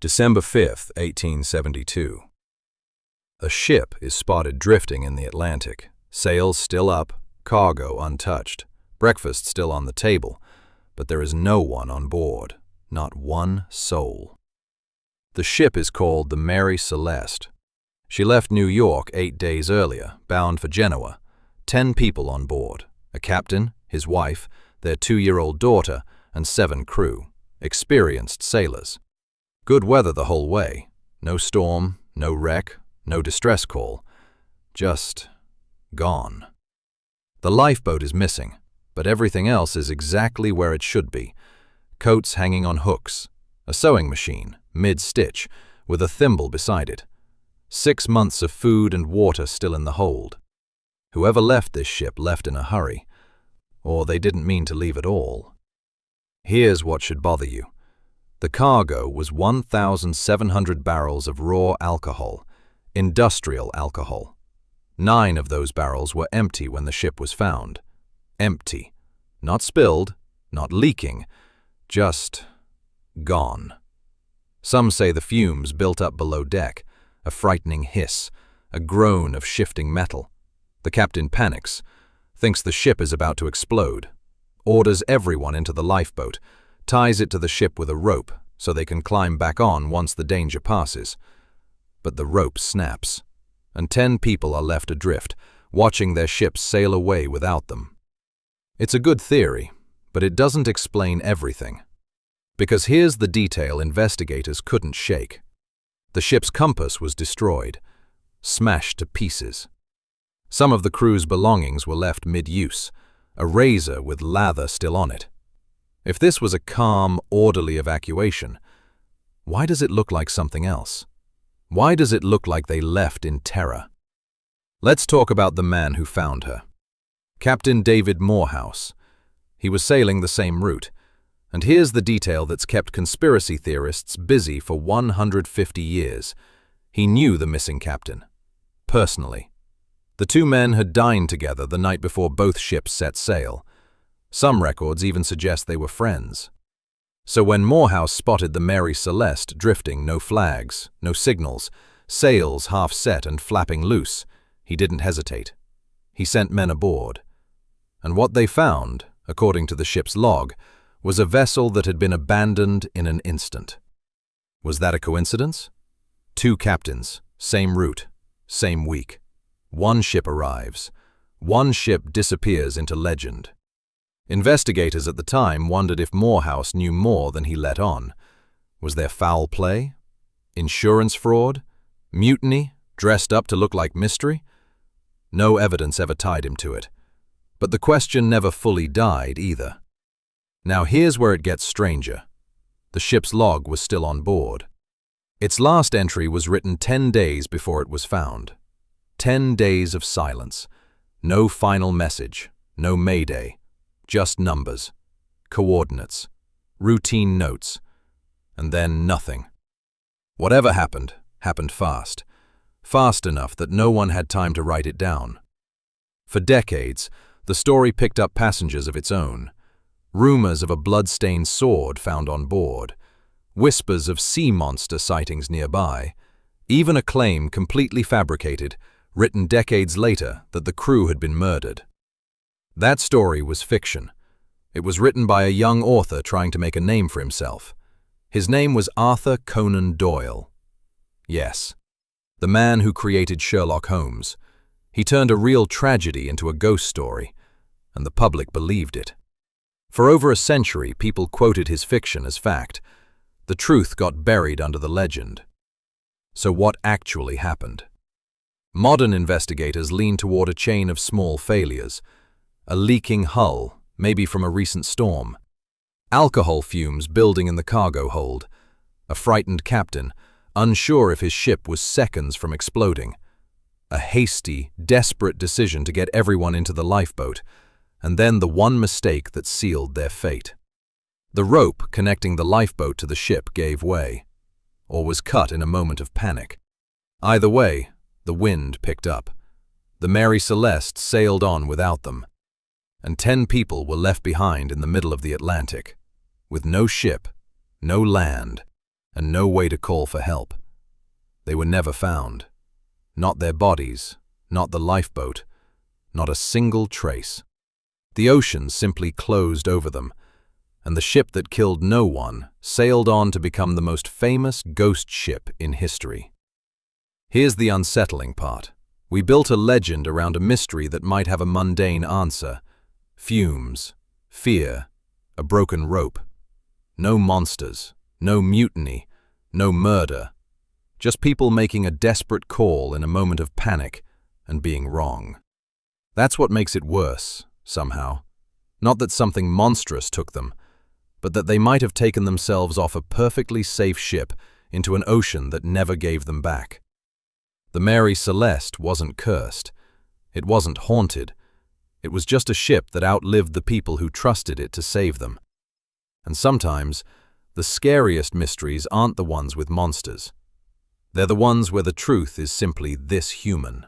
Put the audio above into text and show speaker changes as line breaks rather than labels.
December 5th, 1872. A ship is spotted drifting in the Atlantic, sails still up, cargo untouched, breakfast still on the table, but there is no one on board, not one soul. The ship is called the Mary Celeste. She left New York 8 days earlier, bound for Genoa. 10 people on board, a captain, his wife, their 2-year-old daughter, and 7 crew, experienced sailors. Good weather the whole way, no storm, no wreck, no distress call, just gone. The lifeboat is missing, but everything else is exactly where it should be. Coats hanging on hooks, a sewing machine, mid-stitch, with a thimble beside it. 6 months of food and water still in the hold. Whoever left this ship left in a hurry, or they didn't mean to leave at all. Here's what should bother you. The cargo was 1,700 barrels of raw alcohol, industrial alcohol. 9 of those barrels were empty when the ship was found. Empty. Not spilled, not leaking, just gone. Some say the fumes built up below deck, a frightening hiss, a groan of shifting metal. The captain panics, thinks the ship is about to explode, orders everyone into the lifeboat, ties it to the ship with a rope so they can climb back on once the danger passes. But the rope snaps, and 10 people are left adrift, watching their ship sail away without them. It's a good theory, but it doesn't explain everything. Because here's the detail investigators couldn't shake. The ship's compass was destroyed, smashed to pieces. Some of the crew's belongings were left mid-use, a razor with lather still on it. If this was a calm, orderly evacuation, why does it look like something else? Why does it look like they left in terror? Let's talk about the man who found her. Captain David Morehouse. He was sailing the same route, and here's the detail that's kept conspiracy theorists busy for 150 years. He knew the missing captain, personally. The 2 men had dined together the night before both ships set sail. Some records even suggest they were friends. So when Morehouse spotted the Mary Celeste drifting, no flags, no signals, sails half set and flapping loose, he didn't hesitate. He sent men aboard. And what they found, according to the ship's log, was a vessel that had been abandoned in an instant. Was that a coincidence? 2 captains, same route, same week. 1 ship arrives. 1 ship disappears into legend. Investigators at the time wondered if Morehouse knew more than he let on. Was there foul play? Insurance fraud? Mutiny, dressed up to look like mystery? No evidence ever tied him to it. But the question never fully died either. Now here's where it gets stranger. The ship's log was still on board. Its last entry was written 10 days before it was found. 10 days of silence. No final message, no mayday, just numbers, coordinates, routine notes, and then nothing. Whatever happened, happened fast. Fast enough that no one had time to write it down. For decades, the story picked up passengers of its own. Rumors of a blood-stained sword found on board, whispers of sea monster sightings nearby, even a claim completely fabricated, written decades later, that the crew had been murdered. That story was fiction. It was written by a young author trying to make a name for himself. His name was Arthur Conan Doyle. Yes, the man who created Sherlock Holmes. He turned a real tragedy into a ghost story, and the public believed it. For over a century, people quoted his fiction as fact. The truth got buried under the legend. So what actually happened? Modern investigators lean toward a chain of small failures. A leaking hull, maybe from a recent storm. Alcohol fumes building in the cargo hold. A frightened captain, unsure if his ship was seconds from exploding. A hasty, desperate decision to get everyone into the lifeboat, and then the one mistake that sealed their fate. The rope connecting the lifeboat to the ship gave way, or was cut in a moment of panic. Either way, the wind picked up. The Mary Celeste sailed on without them, and 10 people were left behind in the middle of the Atlantic, with no ship, no land, and no way to call for help. They were never found. Not their bodies, not the lifeboat, not a single trace. The ocean simply closed over them, and the ship that killed no one sailed on to become the most famous ghost ship in history. Here's the unsettling part. We built a legend around a mystery that might have a mundane answer. Fumes, fear, a broken rope. No monsters, no mutiny, no murder. Just people making a desperate call in a moment of panic and being wrong. That's what makes it worse, somehow. Not that something monstrous took them, but that they might have taken themselves off a perfectly safe ship into an ocean that never gave them back. The Mary Celeste wasn't cursed. It wasn't haunted. It was just a ship that outlived the people who trusted it to save them. And sometimes, the scariest mysteries aren't the ones with monsters. They're the ones where the truth is simply this human.